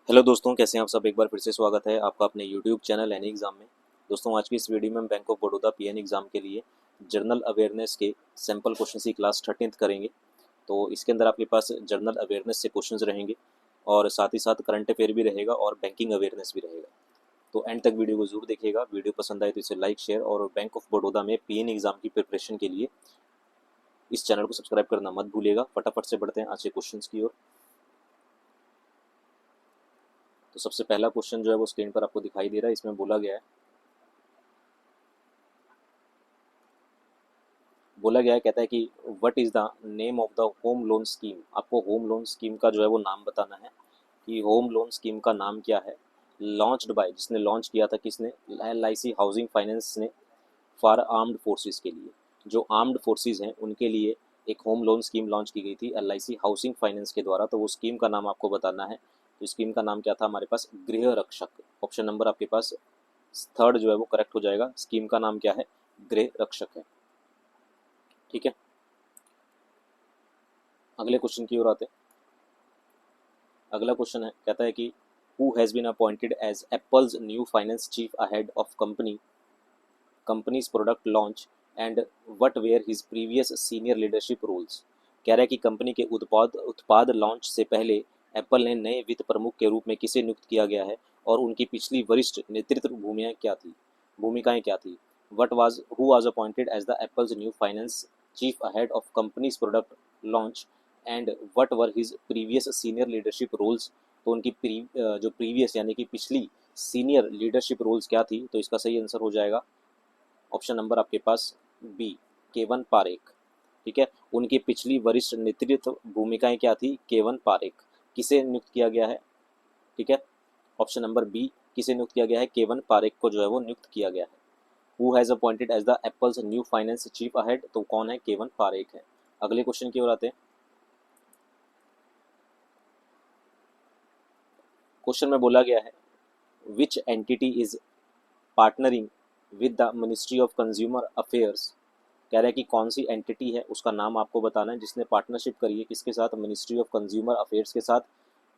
Hello दोस्तों, कैसे हैं आप सब। एक बार फिर से स्वागत है आपका अपने यूट्यूब चैनल एनी एग्ज़ाम में। दोस्तों, आज की इस वीडियो में हम bank of Baroda PN exam के लिए जनरल अवेयरनेस के सैम्पल क्वेश्चन की क्लास 13th करेंगे। तो इसके अंदर आपके पास जनरल अवेयरनेस से क्वेश्चंस रहेंगे और साथ ही साथ करंट अफेयर भी रहेगा और बैंकिंग अवेयरनेस भी रहेगा। तो एंड तक वीडियो को जरूर देखिएगा। वीडियो पसंद आए तो इसे लाइक, शेयर और बैंक ऑफ बड़ौदा में पीएन एग्ज़ाम की प्रिपरेशन के लिए इस चैनल को सब्सक्राइब करना मत भूलिएगा। फटाफट से बढ़ते हैं आज के क्वेश्चन की ओर। तो सबसे पहला क्वेश्चन जो है वो स्क्रीन पर आपको दिखाई दे रहा है। इसमें बोला गया है, कहता है कि what is the name of the home loan scheme. आपको होम लोन स्कीम का जो है वो नाम बताना है कि होम लोन स्कीम का नाम क्या है। लॉन्च्ड बाय, जिसने लॉन्च किया था किसने, LIC हाउसिंग फाइनेंस ने फॉर आर्म्ड फोर्सेस के लिए। जो आर्म्ड फोर्सेस हैं उनके लिए एक होम लोन स्कीम लॉन्च की गई थी LIC हाउसिंग फाइनेंस के द्वारा। तो वो स्कीम का नाम आपको बताना है। तो स्कीम का नाम क्या था हमारे पास, गृह रक्षक। ऑप्शन नंबर आपके पास थर्ड जो है वो करेक्ट हो जाएगा। स्कीम का नाम क्या है, गृह रक्षक है। ठीक है, अगले क्वेश्चन की ओर आते हैं। अगला क्वेश्चन है, कहता है कि who has been appointed as Apple's new finance chief ahead of company's product launch and what were his previous senior leadership roles. कह रहा है कि कंपनी के उत्पाद लॉन्च से पहले एप्पल ने नए वित्त प्रमुख के रूप में किसे नियुक्त किया गया है और उनकी पिछली वरिष्ठ नेतृत्व भूमिकाएं क्या थी। What was who was appointed as the Apple's new finance chief ahead of company's product launch and what were his previous senior leadership roles. तो उनकी जो प्रीवियस यानी कि पिछली सीनियर लीडरशिप रोल्स क्या थी। तो इसका सही आंसर हो जाएगा ऑप्शन नंबर आपके पास बी, केवन पारेख। ठीक है, उनकी पिछली वरिष्ठ नेतृत्व भूमिकाएं क्या थी, केवन पारेख। किसे नियुक्त किया गया है, ठीक है, ऑप्शन नंबर बी, किसे नियुक्त किया गया है, केवन पारेख को जो है वो नियुक्त किया गया है। Who has appointed as the Apple's new finance chief ahead, तो कौन है, केवन पारेख है। अगले क्वेश्चन की ओर आते हैं। क्वेश्चन में बोला गया है which entity is partnering with the ministry of consumer affairs. कह रहा है कि कौन सी एंटिटी है, उसका नाम आपको बताना है, जिसने पार्टनरशिप करी है किसके साथ, मिनिस्ट्री ऑफ कंज्यूमर अफेयर्स के साथ।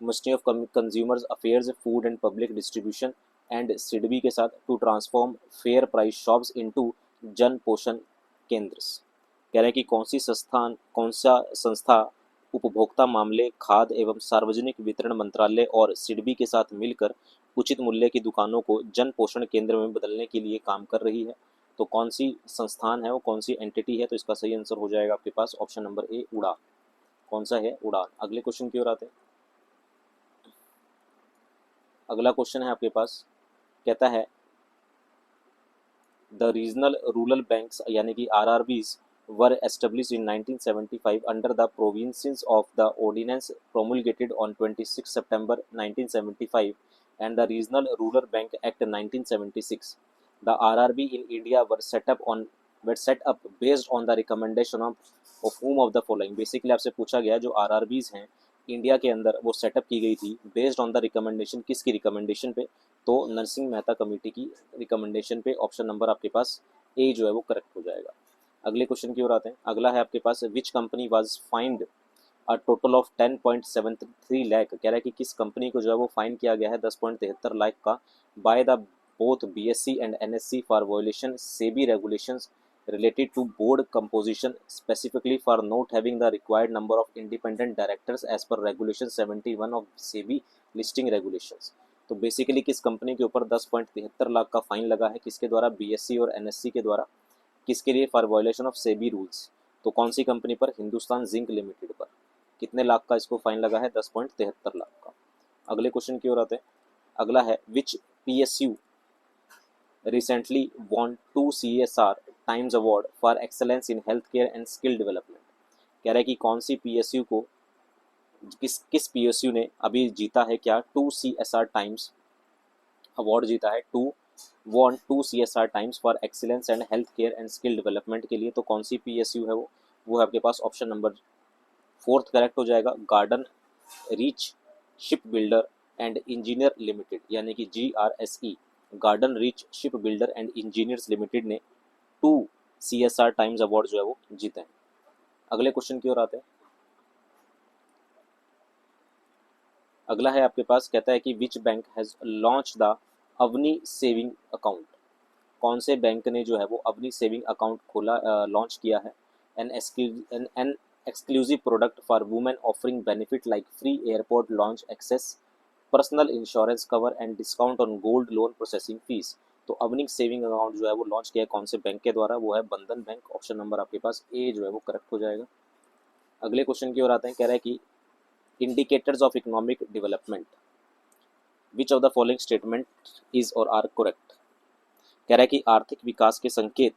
Ministry of consumer affairs, food and public distribution and SIDBI के साथ, to transform fair price shops into Jan Poshan केंद्र। कह रहा है कि कौन सा संस्था उपभोक्ता मामले, खाद्य एवं सार्वजनिक वितरण मंत्रालय और सिडबी के साथ मिलकर उचित मूल्य की दुकानों को जन पोषण केंद्र में बदलने के लिए काम कर रही है। तो कौन सी संस्थान है वो, कौन सी एंटिटी है। तो इसका सही आंसर हो जाएगा आपके पास ऑप्शन नंबर ए, उड़ान। कौन सा है, उड़ान। अगले क्वेश्चन की ओर आते हैं। अगला क्वेश्चन है आपके पास, कहता है द रीजनल रूरल बैंक्स यानी कि RRBs were established in 1975 under the provisions of the ordinance promulgated on 26 September 1975 and the Regional Rural Bank Act 1976. The RRB in India were set up based on the recommendation of whom of the following. Basically आपसे पूछा गया जो RRBs हैं India के अंदर वो setup की गई थी बेस्ड ऑन द रिकमेंडेशन, किसकी रिकमेंडेशन पे, तो नरसिंह मेहता कमेटी की रिकमेंडेशन पे। ऑप्शन नंबर आपके पास ए जो है वो करेक्ट हो जाएगा। अगले क्वेश्चन की ओर आते हैं। अगला है आपके पास which company was find a total of 10.73 lakh. कह रहा है कि किस कंपनी को जो है वो फाइन किया गया है 10.73 लाख का by the both BSE and NSE for violation SEBI regulations related to board composition specifically for not having the required number of independent directors as per regulation 71 of SEBI listing regulations। तो basically किस company के ऊपर 10.73 लाख का fine लगा है, किसके द्वारा, BSE और NSE के द्वारा। किसके लिए, for violation of SEBI rules. तो कौन सी कंपनी पर, हिंदुस्तान जिंक लिमिटेड पर। कितने लाख का इसको फाइन लगा है, 10.73 लाख का। अगले क्वेश्चन की ओर आते हैं। अगला है विच PSU recently won 2 CSR Times Award for Excellence in Healthcare and Skill Development। कह रहा है कि कौन सी PSU को, किस PSU ने अभी जीता है क्या, 2 CSR टाइम्स अवार्ड जीता है, won 2 CSR Times for excellence and health care and skill development के लिए। तो कौन सी PSU है वो है आपके पास ऑप्शन नंबर फोर्थ करेक्ट हो जाएगा, garden reach ship builder and engineer limited यानी कि GRSE, garden reach ship builder and engineers limited ने 2 CSR टाइम्स अवार्ड जो है वो जीते हैं। अगले क्वेश्चन की ओर आते हैं। अगला है आपके पास, कहता है कि which bank has launch the Avni saving account, कौन से बैंक ने जो है वो अवनी सेविंग अकाउंट खोला, लॉन्च किया है। An exclusive product for women offering benefit like free airport lounge access, personal insurance cover and discount on gold loan processing fees. तो अवनिक सेविंग अकाउंट जो है वो लॉन्च किया है कौन से बैंक के द्वारा, वो है बंधन बैंक। ऑप्शन नंबर आपके पास ए जो है वो करेक्ट हो जाएगा। अगले क्वेश्चन की ओर आते हैं, कह रहा है कि indicators of economic development, which of the following statement is और आर करेक्ट। कह रहा है कि आर्थिक विकास के संकेत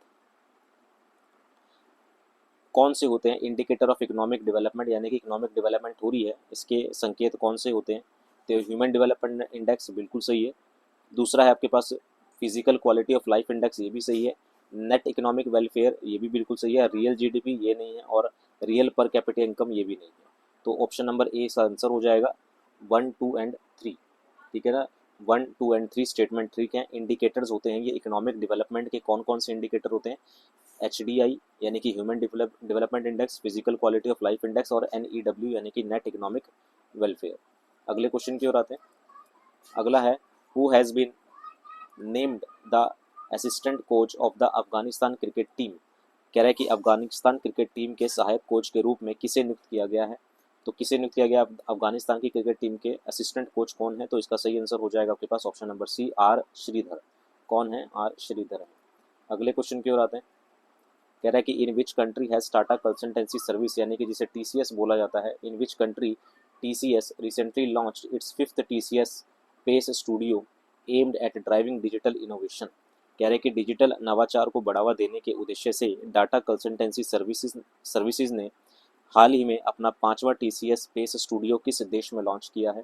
कौन से होते हैं, इंडिकेटर ऑफ इकोनॉमिक डेवलपमेंट, यानी कि इकोनॉमिक डेवलपमेंट हो रही है इसके संकेत कौन से होते हैं। तो ह्यूमन डेवलपमेंट इंडेक्स बिल्कुल सही है। दूसरा है आपके पास physical quality of life index, ये भी सही है। नेट इकोनॉमिक वेलफेयर ये भी बिल्कुल सही है। रियल जीडीपी ये नहीं है, और रियल पर कैपिटा इनकम ये भी नहीं है। तो ऑप्शन नंबर ए इसका आंसर हो जाएगा 1, 2 एंड 3। ठीक है ना, 1, 2 एंड 3 स्टेटमेंट ठीक है। इंडिकेटर्स होते हैं ये इकोनॉमिक डेवलपमेंट के, कौन कौन से इंडिकेटर होते हैं, HDI यानी कि human development index, physical quality of life index, और NEW यानी कि नेट इकोनॉमिक वेलफेयर। अगले क्वेश्चन की ओर आते हैं। अगला है, who has been named the assistant coach of the Afghanistan cricket team. कह रहा है कि अफगानिस्तान क्रिकेट टीम के सहायक कोच के रूप में किसे नियुक्त किया गया है। तो किसे नियुक्त किया गया अफगानिस्तान की क्रिकेट टीम के असिस्टेंट कोच कौन है, तो इसका सही आंसर हो जाएगा आपके पास option number C, R Sridhar. कौन है, आर श्रीधर है। अगले क्वेश्चन की ओर आते हैं। कह रहा है कि in which country has Tata consultancy service, यानी कि जिसे TCS बोला जाता है, in which country TCS recently launched its 5th TCS pace studio aimed at driving digital innovation. कह रहे हैं कि डिजिटल नवाचार को बढ़ावा देने के उद्देश्य से टाटा कंसल्टेंसी सर्विसेज ने हाल ही में अपना 5वां TCS पेस स्टूडियो किस देश में लॉन्च किया है।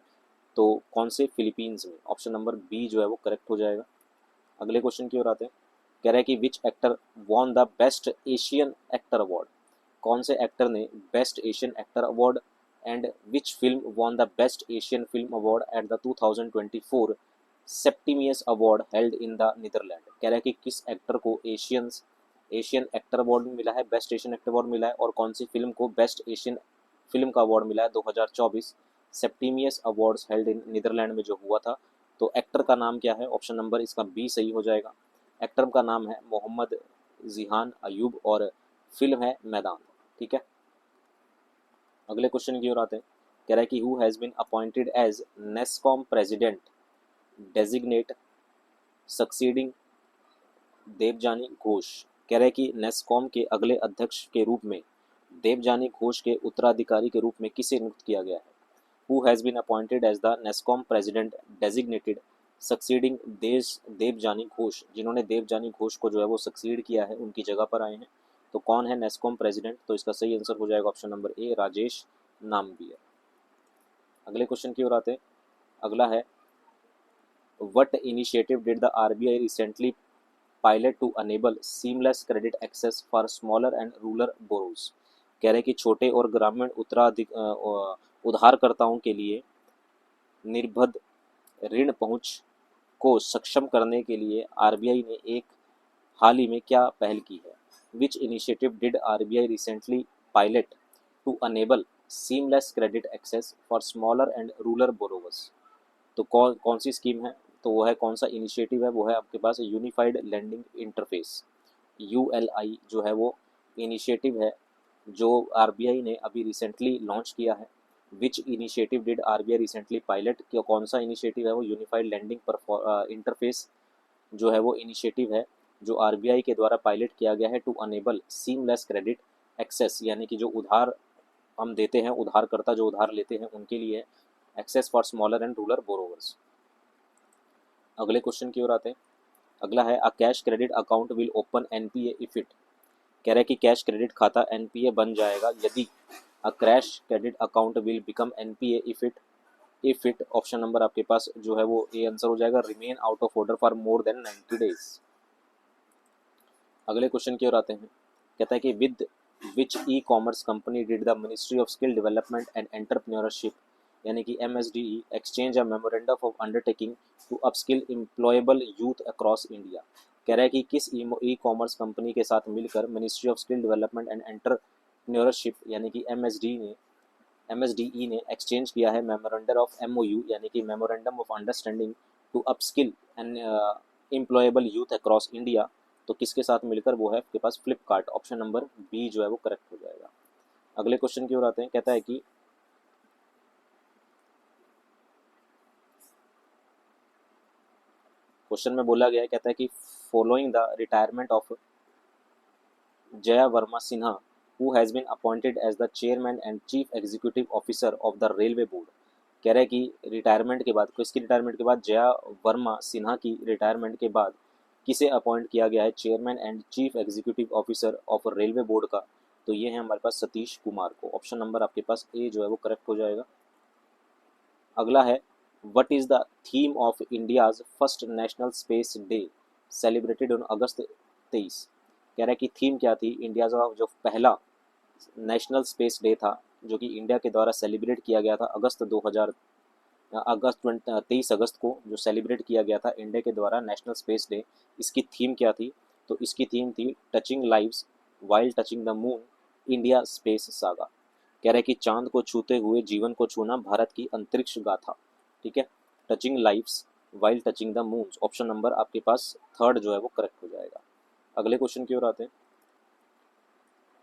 तो कौन से, फिलीपींस में। ऑप्शन नंबर बी जो है वो करेक्ट हो जाएगा। अगले क्वेश्चन की ओर आते हैं। कह रहा है कि which actor won the best Asian actor award, कौन से एक्टर ने best Asian actor award, and which film won the best Asian film award at the 2024 Septimius award held in the Netherland. कह रहा है कि किस एक्टर को Asian actor award मिला है, बेस्ट एशियन एक्टर अवार्ड मिला है, और कौन सी फिल्म को बेस्ट एशियन फिल्म का अवार्ड मिला है 2024 Septimius awards held in Netherland में जो हुआ था। तो एक्टर का नाम क्या है, ऑप्शन नंबर इसका बी सही हो जाएगा। एक्टर का नाम है मोहम्मद जिहान अयूब, और फिल्म है मैदान। ठीक है, अगले क्वेश्चन की ओर आते हैं। कह रहा है कि who has been appointed as NASSCOM president designate succeeding Debjani Ghosh. कह रहा है कि नेस्कॉम के अगले अध्यक्ष के रूप में देवजानी घोष के उत्तराधिकारी के रूप में किसे नियुक्त किया गया है। Who has been appointed as the NASSCOM president designated succeeding Debjani Ghosh, जिन्होंने देवजानी घोष को जो है वो सक्सीड किया है, उनकी जगह पर आए हैं। तो कौन है नेस्कॉम प्रेसिडेंट, तो इसका सही आंसर हो जाएगा option number A, Rajesh Nambiar. अगले क्वेश्चन की ओर आते हैं। अगला है, what initiative did the RBI recently pilot to enable seamless credit access for smaller and rural borrowers. कह रहे हैं कि छोटे और ग्रामीण उधारकर्ताओं के लिए निर्बाध ऋण पहुंच को सक्षम करने के लिए RBI ने एक हाल ही में क्या पहल की है। Which initiative did RBI recently pilot to enable seamless credit access for smaller and rural borrowers. तो कौन कौन सी स्कीम है, तो वो है, कौन सा इनिशिएटिव है, वो है आपके पास यूनिफाइड लैंडिंग इंटरफेस, ULI जो है वो इनिशिएटिव है जो RBI ने अभी रिसेंटली लॉन्च किया है। Which initiative did RBI recently pilot, कौन सा इनिशिएटिव है वो, यूनिफाइड लैंडिंग इंटरफेस जो है वो इनिशिएटिव है जो RBI के द्वारा पायलट किया गया है to enable seamless credit access, यानी कि जो उधार हम देते हैं, उधारकर्ता जो उधार लेते हैं उनके लिए access for smaller and rural borrowers. अगले क्वेश्चन की ओर आते हैं। अगला है, a cash credit account will open NPA if it. कह रहा है कि कैश क्रेडिट खाता NPA बन जाएगा यदि, a cash credit account will become NPA if it option number आपके पास जो है वो ए आंसर हो जाएगा, remain out of order for more than 90 days. अगले क्वेश्चन की ओर आते हैं। कहता है कि with which e-commerce company did the ministry of skill development and entrepreneurship, यानी कि MSDE, exchange a memorandum of undertaking to upskill employable youth across India. कह रहा है कि किस ई-कॉमर्स कंपनी के साथ मिलकर ministry of skill development and entrepreneurship यानी कि MSDE ने MSDE ने एक्सचेंज किया है मेमोरेंडम ऑफ MOU यानी कि memorandum of understanding to upskill and employable youth across India, तो किसके साथ मिलकर? वो है आपके पास फ्लिपकार्ट। ऑप्शन नंबर बी जो है वो करेक्ट हो जाएगा। अगले क्वेश्चन की ओर आते हैं। कहता है कि क्वेश्चन में बोला गया है, कहता है कि following the retirement of Jaya Varma Sinha who has been appointed as the chairman and chief executive officer of the railway board. कह रहा है कि रिटायरमेंट के बाद, किसकी रिटायरमेंट के बाद? जया वर्मा सिन्हा की रिटायरमेंट के बाद किसे अपॉइंट किया गया है chairman and chief executive officer of railway board का? तो ये है हमारे पास सतीश कुमार को। ऑप्शन नंबर आपके पास ए जो है वो करेक्ट हो जाएगा। अगला है, what is the theme of India's first national space day celebrated on August 23? कह रहा है कि थीम क्या थी इंडिया का जो पहला नेशनल स्पेस डे था, जो कि इंडिया के द्वारा सेलिब्रेट किया गया था अगस्त 23 अगस्त को जो सेलिब्रेट किया गया था इंडिया के द्वारा नेशनल स्पेस डे। इसकी थीम क्या थी? तो इसकी थीम थी touching lives while touching the moon, India space saga. कह रहे हैं कि चांद को छूते हुए जीवन को छूना, भारत की अंतरिक्ष गाथा। ठीक है, touching lives while touching the moon. Option number आपके पास थर्ड जो है वो करेक्ट हो जाएगा। अगले क्वेश्चन की ओर आते हैं।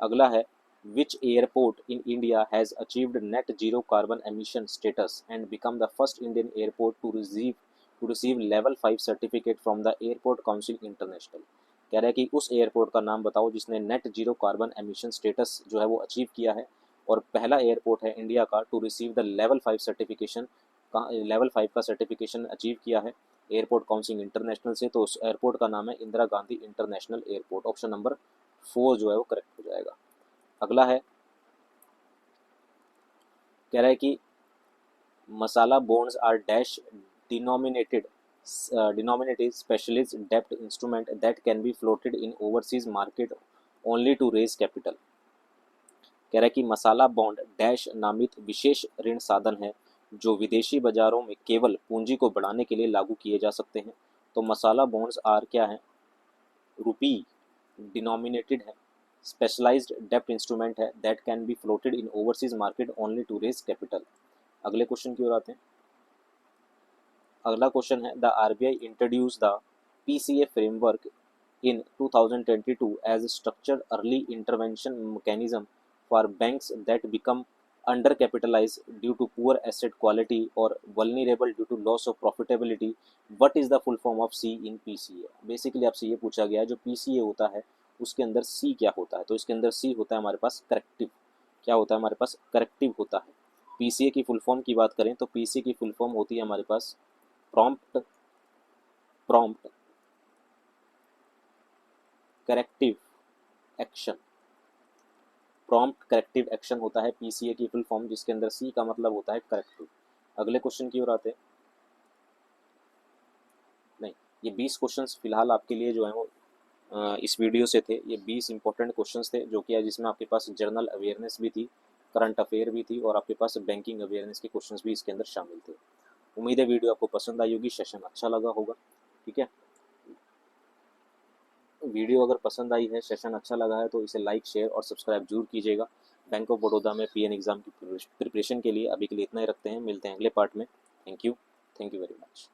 अगला है, which airport in India has achieved net zero carbon emission status and become the first Indian airport to receive level 5 certificate from the airport council international. कह रहा है कि उस एयरपोर्ट का नाम बताओ जिसने net zero carbon emission status जो है वो अचीव किया है, और पहला एयरपोर्ट है इंडिया का to receive the level 5 certification का, लेवल 5 का सर्टिफिकेशन अचीव किया है एयरपोर्ट काउंसिल इंटरनेशनल से। तो उस एयरपोर्ट का नाम है Indira Gandhi international airport. Option number 4 जो है वो करेक्ट हो जाएगा। अगला है, कह रहा है कि masala bonds are dash denominated denominated specialist debt instrument that can be floated in overseas market only to raise capital। कह रहा है कि मसाला बॉन्ड डैश नामित विशेष ऋण साधन है जो विदेशी बाजारों में केवल पूंजी को बढ़ाने के लिए लागू किए जा सकते हैं। तो मसाला बॉन्ड्स आर क्या है? रुपी डिनोमिनेटेड है, स्पेशलाइज्ड डेप्ट इंस्ट्रूमेंट है, that can be floated in overseas market only to raise capital. अगले क्वेश्चन की ओर आते हैं। अगला क्वेश्चन है, the RBI introduce the PCA framework in 2022 as structured early intervention mechanism for banks that become under capitalize due to poor asset quality और vulnerable due to loss of profitability. What is the full form of C in PCA? Basically आपसे ये पूछा गया है जो PCA होता है उसके अंदर सी क्या होता है? तो इसके अंदर सी होता है हमारे पास करेक्टिव। क्या होता है हमारे पास? करेक्टिव होता है। पीसीए की फुल फॉर्म की बात करें तो पीसीए की फुल फॉर्म होती है हमारे पास prompt prompt corrective action. Prompt corrective action होता है पीसीए की फुल फॉर्म, जिसके अंदर सी का मतलब होता है करेक्टिव। अगले क्वेश्चन की ओर आते हैं। नहीं, ये 20 क्वेश्चंस फिलहाल आपके लिए जो है वो इस वीडियो से थे। ये 20 इंपॉर्टेंट क्वेश्चंस थे जो कि जिसमें आपके पास जनरल अवेयरनेस भी थी, करंट अफेयर भी थी, और आपके पास बैंकिंग अवेयरनेस के क्वेश्चंस भी इसके अंदर शामिल थे। उम्मीद है वीडियो आपको पसंद आई होगी, सेशन अच्छा लगा होगा। ठीक है, वीडियो अगर पसंद आई है, सेशन अच्छा लगा है, तो इसे लाइक शेयर और सब्सक्राइब जरूर कीजिएगा। बैंक ऑफ बड़ौदा में पीएन एग्जाम की प्रिपरेशन के लिए अभी के लिए इतना ही रखते हैं। मिलते हैं अगले पार्ट में। Thank you very much.